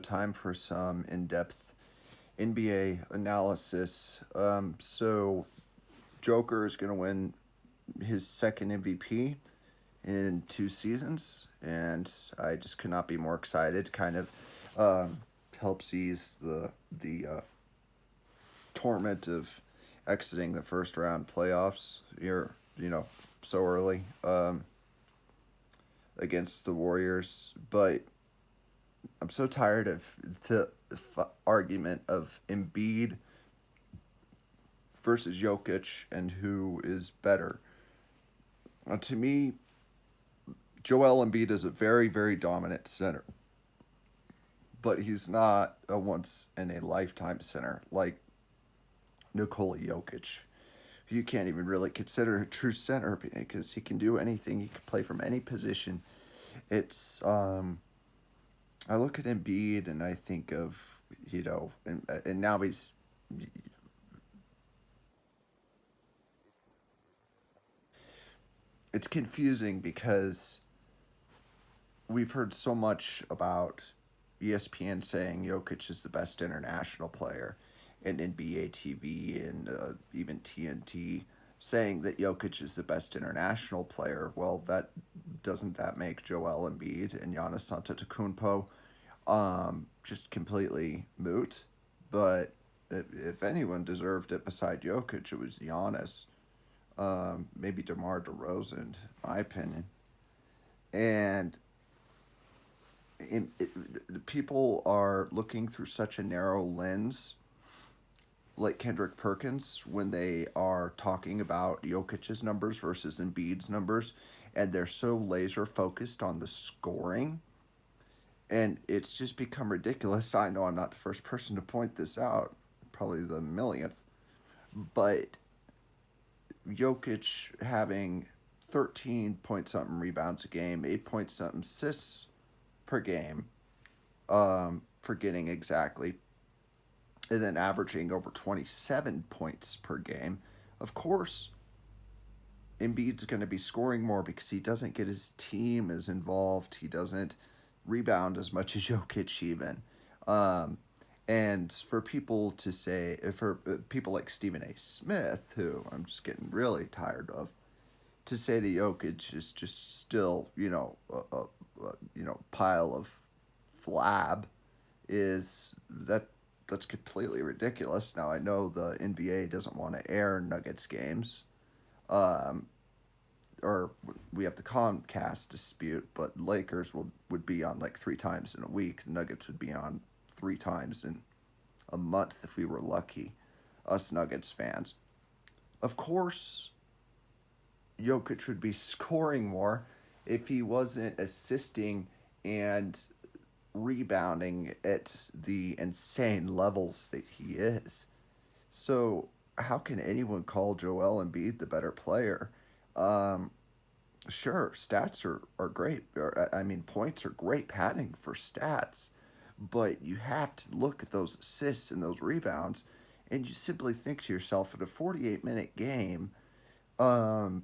time for some in-depth NBA analysis. Joker is going to win his second MVP in 2 seasons, and I just could not be more excited. Kind of helps ease the torment of exiting the first round playoffs here, so early against the Warriors. But I'm so tired of the argument of Embiid versus Jokic and who is better. To me, Joel Embiid is a very, very dominant center, but he's not a once in a lifetime center like Nikola Jokic. You can't even really consider a true center because he can do anything. He can play from any position. It's I look at Embiid and I think of and now it's confusing because we've heard so much about ESPN saying Jokic is the best international player, and NBA TV and even TNT saying that Jokic is the best international player. Well, that make Joel Embiid and Giannis Antetokounmpo just completely moot? But if anyone deserved it beside Jokic, it was Giannis. Maybe DeMar DeRozan, in my opinion. And people are looking through such a narrow lens, like Kendrick Perkins, when they are talking about Jokic's numbers versus Embiid's numbers, and they're so laser focused on the scoring, and it's just become ridiculous. I know I'm not the first person to point this out, probably the millionth, but Jokic having 13 point something rebounds a game, 8 point something assists per game, forgetting exactly, and then averaging over 27 points per game. Of course, Embiid's going to be scoring more because he doesn't get his team as involved. He doesn't rebound as much as Jokic even. Um, and for people to say, for people like Stephen A. Smith, who I'm just getting really tired of, to say that Jokic is just still, pile of flab, is that's completely ridiculous. Now I know the NBA doesn't want to air Nuggets games, um, or we have the Comcast dispute, but Lakers would be on like 3 times in a week. The Nuggets would be on 3 times in a month if we were lucky, us Nuggets fans. Of course, Jokic would be scoring more if he wasn't assisting and rebounding at the insane levels that he is. So, how can anyone call Joel Embiid the better player? Um, sure, stats are great. I mean, points are great padding for stats, but you have to look at those assists and those rebounds, and you simply think to yourself, in a 48-minute game, um,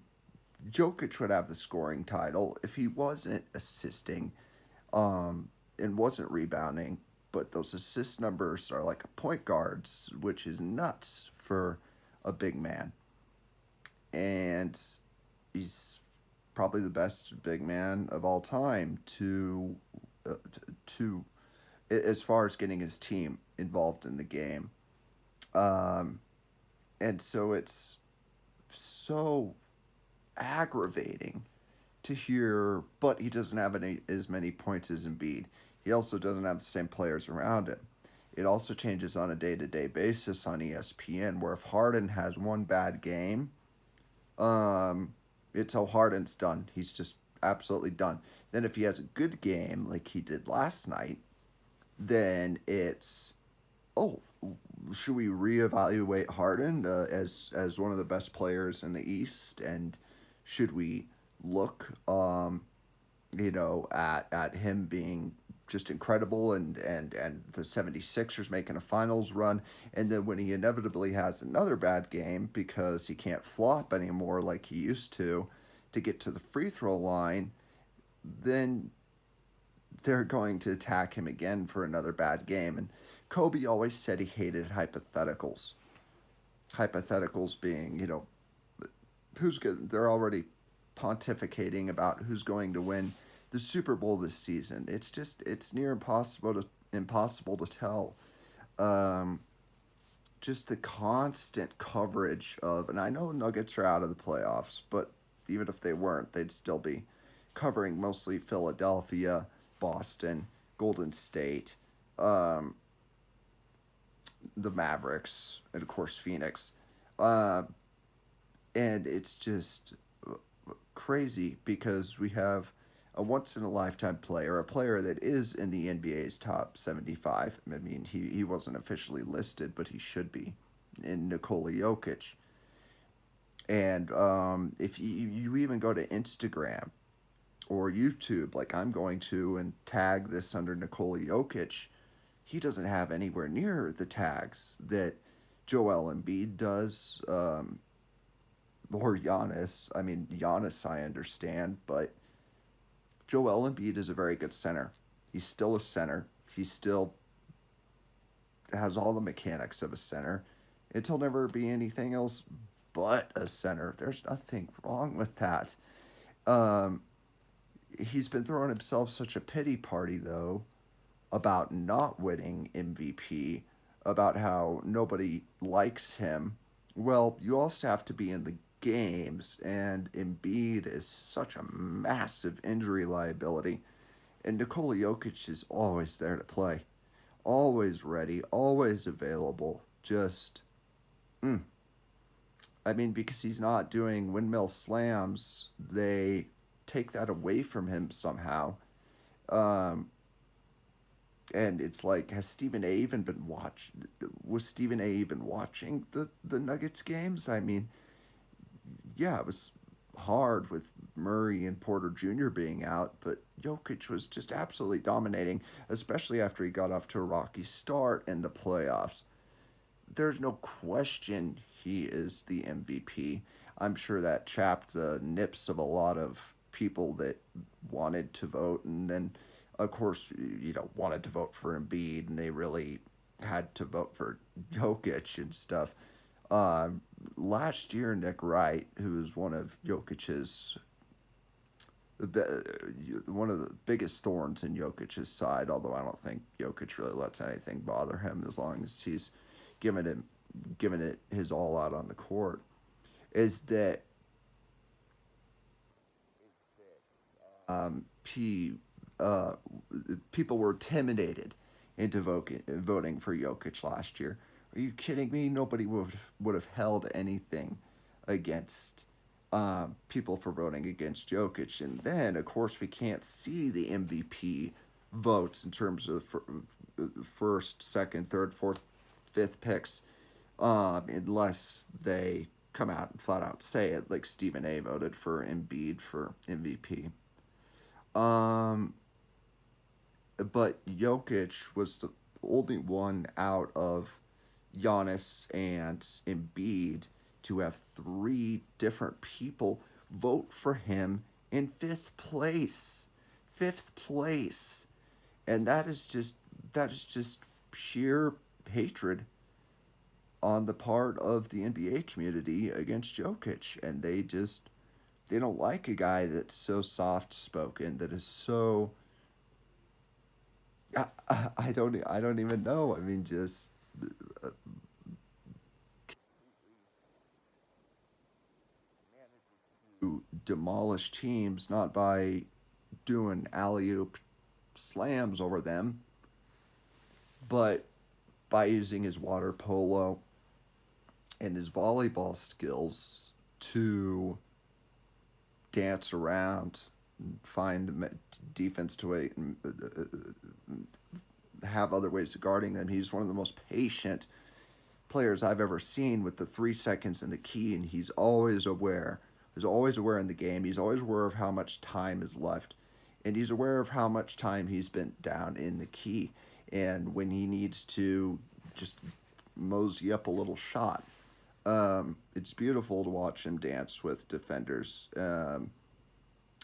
Jokic would have the scoring title if he wasn't assisting and wasn't rebounding. But those assist numbers are like a point guard's, which is nuts for a big man. And he's probably the best big man of all time uh, to as far as getting his team involved in the game. Um, and so it's so aggravating to hear, but he doesn't have as many points as Embiid. He also doesn't have the same players around him. It also changes on a day-to-day basis on ESPN, where if Harden has one bad game, um, it's how Harden's done. He's just absolutely done. Then if he has a good game like he did last night, then it's, oh, should we reevaluate Harden as one of the best players in the East, and should we look at him being just incredible, and the 76ers making a finals run, and then when he inevitably has another bad game because he can't flop anymore like he used to get to the free throw line, then they're going to attack him again for another bad game. And Kobe always said he hated hypotheticals. Hypotheticals being, who's good. They're already pontificating about who's going to win the Super Bowl this season. It's near impossible to tell. Um, just the constant coverage of, and I know Nuggets are out of the playoffs, but even if they weren't, they'd still be covering mostly Philadelphia, Boston, Golden State, um, the Mavericks, and of course Phoenix. Uh, and it's just crazy because we have a once in a lifetime player, a player that is in the NBA's top 75. I mean, he wasn't officially listed, but he should be, in Nikola Jokic. And if you even go to Instagram or YouTube, like I'm going to, and tag this under Nikola Jokic, he doesn't have anywhere near the tags that Joel Embiid does, or Giannis. I mean, Giannis, I understand, but Joel Embiid is a very good center. He's still a center. He still has all the mechanics of a center. It'll never be anything else but a center. There's nothing wrong with that. Um, he's been throwing himself such a pity party, though, about not winning MVP, about how nobody likes him. Well, you also have to be in the games, and Embiid is such a massive injury liability. And Nikola Jokic is always there to play, always ready, always available. Just, mm. I mean, because he's not doing windmill slams, they take that away from him somehow. Um, and it's like, has Stephen A. even been watch? Was Stephen A. even watching the Nuggets games? I mean, yeah, it was hard with Murray and Porter Jr. being out, but Jokic was just absolutely dominating, especially after he got off to a rocky start in the playoffs. There's no question he is the MVP. I'm sure that chapped the nips of a lot of people that wanted to vote, and then, of course, wanted to vote for Embiid, and they really had to vote for Jokic and stuff. Um, Last year, Nick Wright, who is one of the biggest thorns in Jokic's side, although I don't think Jokic really lets anything bother him as long as he's giving it giving it his all out on the court, is that he uh, people were intimidated into voting for Jokic last year. Are you kidding me? Nobody would have held anything against people for voting against Jokic. And then, of course, we can't see the MVP votes in terms of first, second, third, fourth, fifth picks, unless they come out and flat out say it, like Stephen A. voted for Embiid for MVP. Um, but Jokic was the only one out of Giannis and Embiid to have three different people vote for him in fifth place. Fifth place. And that is just sheer hatred on the part of the NBA community against Jokic, and they don't like a guy that's so soft spoken, that is so I don't even know. I mean, just uh, to demolish teams not by doing alley oop slams over them, but by using his water polo and his volleyball skills to dance around, find defense to wait, and have other ways of guarding them. He's one of the most patient players I've ever seen with the 3 seconds in the key, and he's always aware. He's always aware in the game. He's always aware of how much time is left, and he's aware of how much time he's spent down in the key, and when he needs to just mosey up a little shot. It's beautiful to watch him dance with defenders.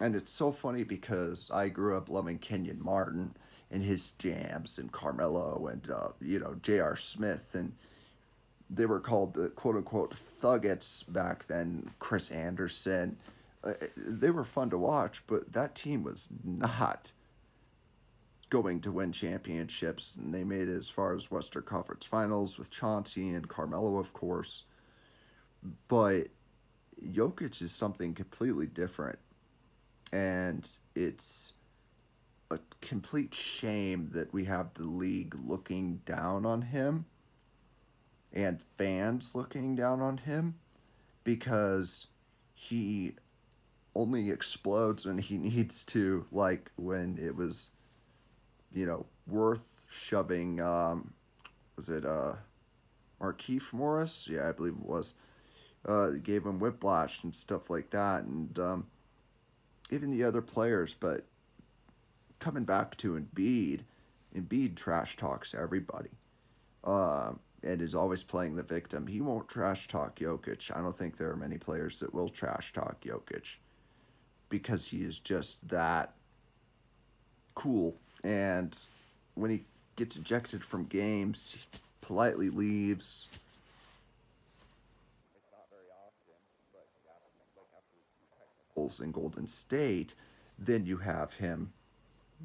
And it's so funny because I grew up loving Kenyon Martin and his jams and Carmelo and J.R. Smith, and they were called the quote unquote Thuggets back then. Chris Anderson, they were fun to watch, but that team was not going to win championships, and they made it as far as Western Conference Finals with Chauncey and Carmelo, of course. But Jokic is something completely different, and it's a complete shame that we have the league looking down on him and fans looking down on him because he only explodes when he needs to, like when it was, worth shoving. Was it Markeith Morris? Yeah, I believe it was. Gave him whiplash and stuff like that, and even the other players. But coming back to Embiid trash talks everybody, and is always playing the victim. He won't trash talk Jokic. I don't think there are many players that will trash talk Jokic because he is just that cool. And when he gets ejected from games, he politely leaves. In Golden State, then you have him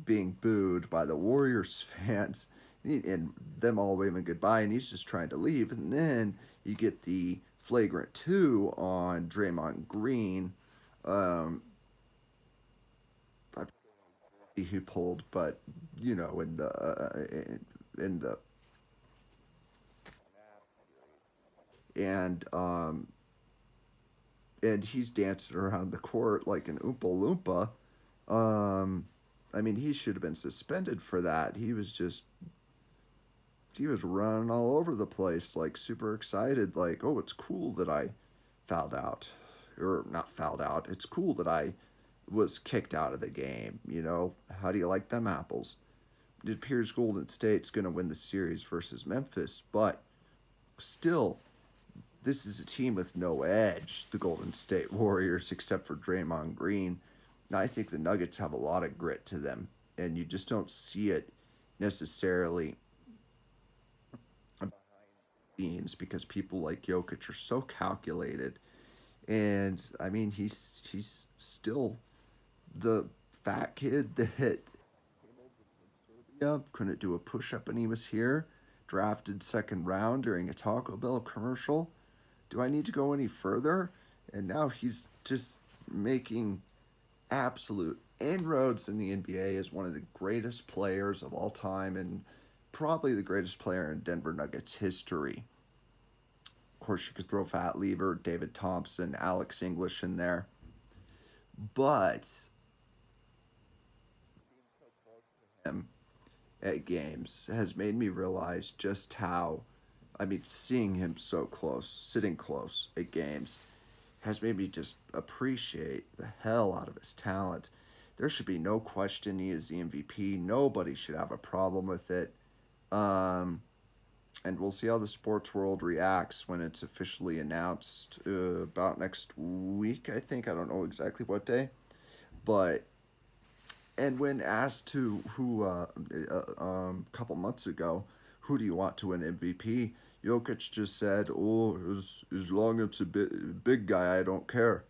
being booed by the Warriors fans and them all waving goodbye, and he's just trying to leave. And then you get the flagrant two on Draymond Green. Um, I forget who pulled, but in the and and he's dancing around the court like an Oompa Loompa. Um, I mean, he should have been suspended for that. He was running all over the place, like super excited, like, oh, it's cool that I fouled out. Or not fouled out. It's cool that I was kicked out of the game. How do you like them apples? It appears Golden State's going to win the series versus Memphis, but still, this is a team with no edge, the Golden State Warriors, except for Draymond Green. Now, I think the Nuggets have a lot of grit to them, and you just don't see it necessarily scenes because people like Jokic are so calculated. And I mean, he's still the fat kid that couldn't do a push up when he was here, drafted second round during a Taco Bell commercial. Do I need to go any further? And now he's just making absolute inroads in the NBA as one of the greatest players of all time and probably the greatest player in Denver Nuggets history. Of course, you could throw Fat Lever, David Thompson, Alex English in there. But him at games has made me realize just how, I mean, seeing him so close, sitting close at games, has made me just appreciate the hell out of his talent. There should be no question he is the MVP. Nobody should have a problem with it. Um, and we'll see how the sports world reacts when it's officially announced about next week, I think. I don't know exactly what day. But, and when asked to who, a couple months ago, who do you want to win MVP? Jokic just said, "Oh, as long as it's a big guy, I don't care."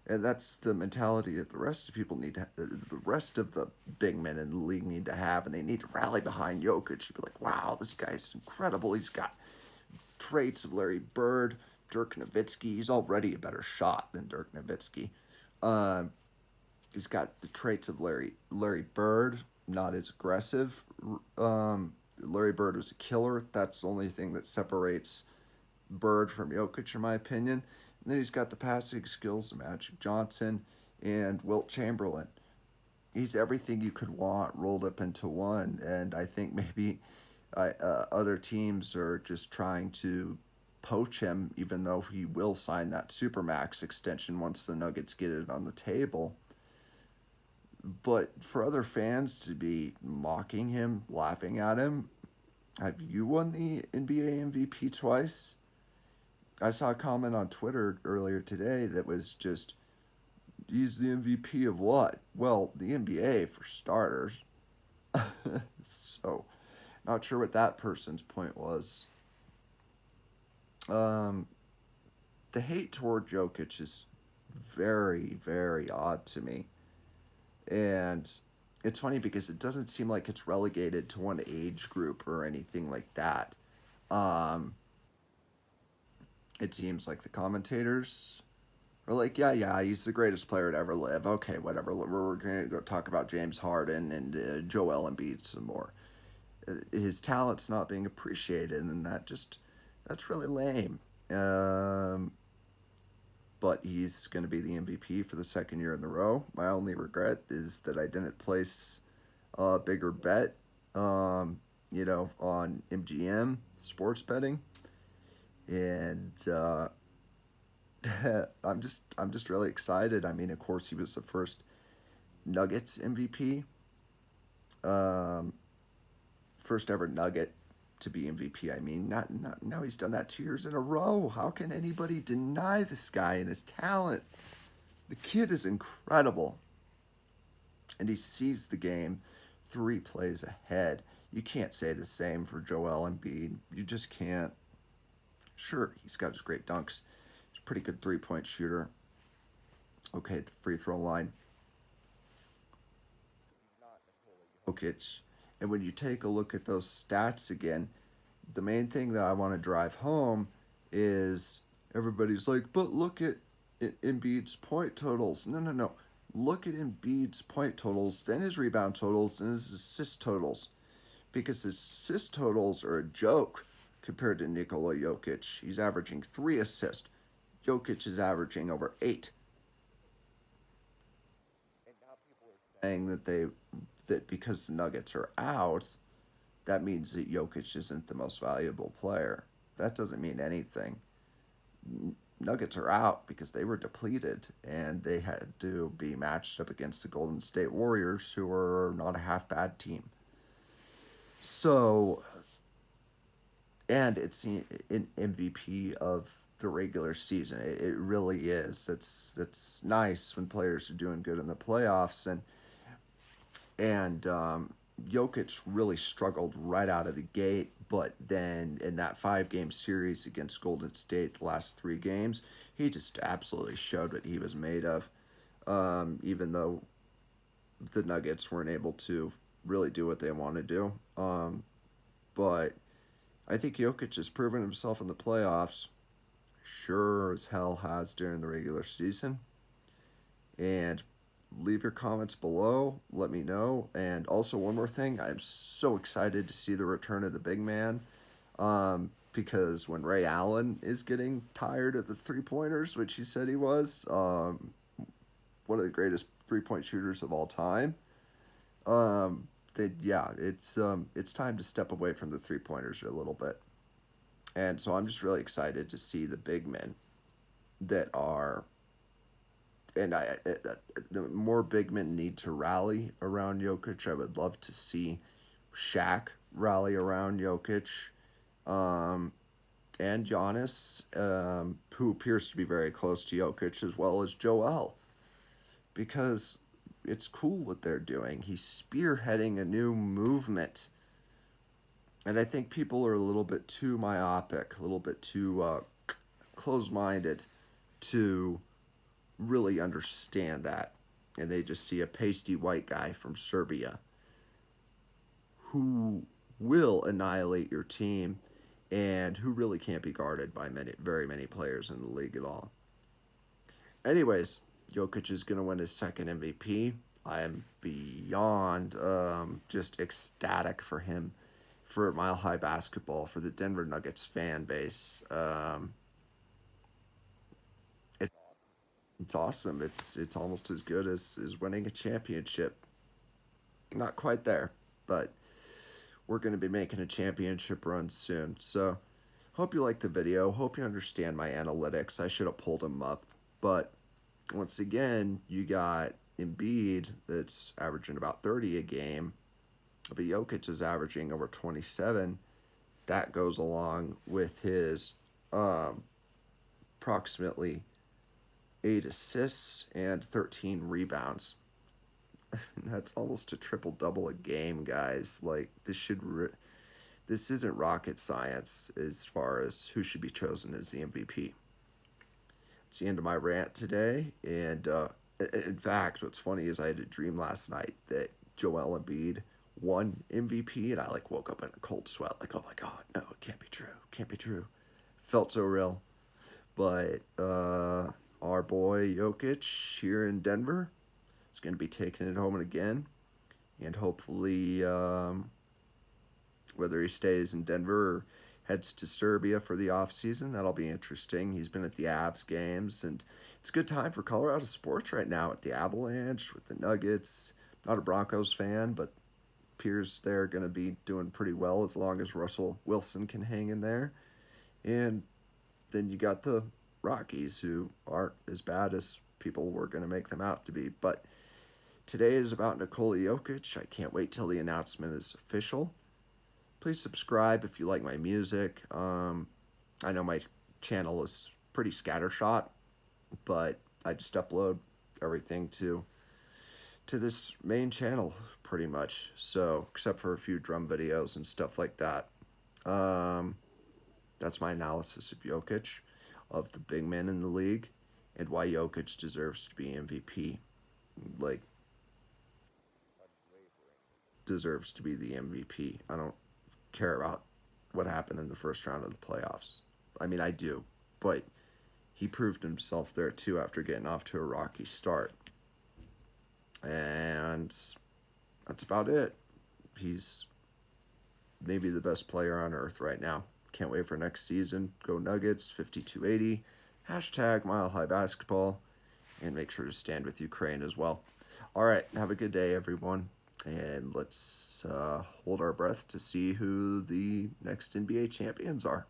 And that's the mentality that the rest of people need to, the rest of the big men in the league need to have, and they need to rally behind Jokic. You'd be like, "Wow, this guy's incredible. He's got traits of Larry Bird, Dirk Nowitzki. He's already a better shot than Dirk Nowitzki. Um, he's got the traits of Larry Bird, not as aggressive. Larry Bird was a killer. That's the only thing that separates Bird from Jokic, in my opinion. And then he's got the passing skills of Magic Johnson and Wilt Chamberlain. He's everything you could want rolled up into one. And I think maybe other teams are just trying to poach him, even though he will sign that Supermax extension once the Nuggets get it on the table. But for other fans to be mocking him, laughing at him, have you won the NBA MVP twice? I saw a comment on Twitter earlier today that was just He's the MVP of what? Well, the NBA for starters. So, not sure what that person's point was. Um, the hate toward Jokic is very, very odd to me. And it's funny because it doesn't seem like it's relegated to one age group or anything like that. Um, it seems like the commentators are like, yeah, yeah, he's the greatest player to ever live. Okay, whatever. We're going to go talk about James Harden and Joel Embiid some more. His talent's not being appreciated, and that's really lame. Um, but he's going to be the MVP for the second year in a row. My only regret is that I didn't place a bigger bet, um, on MGM sports betting, and I'm just really excited. I mean, of course, he was the first Nuggets MVP, um, first ever Nugget to be MVP. I mean, not now he's done that 2 years in a row. How can anybody deny this guy and his talent? The kid is incredible, and he sees the game 3 plays ahead. You can't say the same for Joel Embiid. You just can't. Sure, he's got his great dunks. He's a pretty good 3-point shooter. Okay, at the free throw line, Jokic. And when you take a look at those stats again, the main thing that I want to drive home is everybody's like, but look at Embiid's point totals. No, no, no. Look at Embiid's point totals, then his rebound totals, and his assist totals. Because his assist totals are a joke compared to Nikola Jokic. He's averaging 3 assists. Jokic is averaging over 8. Saying that because the Nuggets are out, that means that Jokic isn't the most valuable player. That doesn't mean anything. Nuggets are out because they were depleted and they had to be matched up against the Golden State Warriors, who are not a half bad team. So, and it's an MVP of the regular season. It really is. It's nice when players are doing good in the playoffs, and Jokic really struggled right out of the gate. But then in that 5 game series against Golden State, the last 3 games, he just absolutely showed what he was made of. Even though the Nuggets weren't able to really do what they want to do. But I think Jokic has proven himself in the playoffs. Sure as hell has during the regular season. And leave your comments below. Let me know. And also, one more thing, I'm so excited to see the return of the big man. Because when Ray Allen is getting tired of the 3 pointers, which he said he was, one of the greatest 3 point shooters of all time, that yeah, it's time to step away from the 3 pointers a little bit. And so I'm just really excited to see the big men that are, and the more big men need to rally around Jokic. I would love to see Shaq rally around Jokic, um, and Giannis, who appears to be very close to Jokic, as well as Joel, because it's cool what they're doing. He's spearheading a new movement. And I think people are a little bit too myopic, a little bit too closed minded to really understand that. And they just see a pasty white guy from Serbia who will annihilate your team and who really can't be guarded by very many players in the league at all. Anyways, Jokic is going to win his second MVP. I am beyond just ecstatic for him, for Mile High Basketball, for the Denver Nuggets fan base. It, it's awesome. It's almost as good as winning a championship. Not quite there, but we're going to be making a championship run soon. So, hope you like the video. Hope you understand my analytics. I should have pulled them up, but once again, you got Embiid that's averaging about 30 a game, but Jokic is averaging over 27. That goes along with his approximately 8 assists, and 13 rebounds. That's almost a triple double a game, guys. Like this isn't rocket science as far as who should be chosen as the MVP. It's the end of my rant today, and in fact, what's funny is I had a dream last night that Joel Embiid won MVP, and I like woke up in a cold sweat, like, oh my god, no, it can't be true, can't be true. Felt so real, but our boy Jokic here in Denver is going to be taking it home again, and hopefully, whether he stays in Denver or heads to Serbia for the off season, that'll be interesting. He's been at the Avs games, and it's a good time for Colorado sports right now with the Avalanche, with the Nuggets. Not a Broncos fan, but appears they're going to be doing pretty well as long as Russell Wilson can hang in there. And then you got the Rockies, who aren't as bad as people were going to make them out to be. But today is about Nikola Jokic. I can't wait till the announcement is official. Please subscribe if you like my music. I know my channel is pretty scattershot, but I just upload everything to this main channel pretty much. So except for a few drum videos and stuff like that. That's my analysis of Jokic, of the big men in the league, and why Jokic deserves to be MVP. Like, deserves to be the MVP. I don't care about what happened in the first round of the playoffs. I mean, I do, but he proved himself there too after getting off to a rocky start. And that's about it. He's maybe the best player on earth right now. Can't wait for next season. Go Nuggets, 5280. Hashtag Mile High Basketball. And make sure to stand with Ukraine as well. All right, have a good day, everyone. And let's hold our breath to see who the next NBA champions are.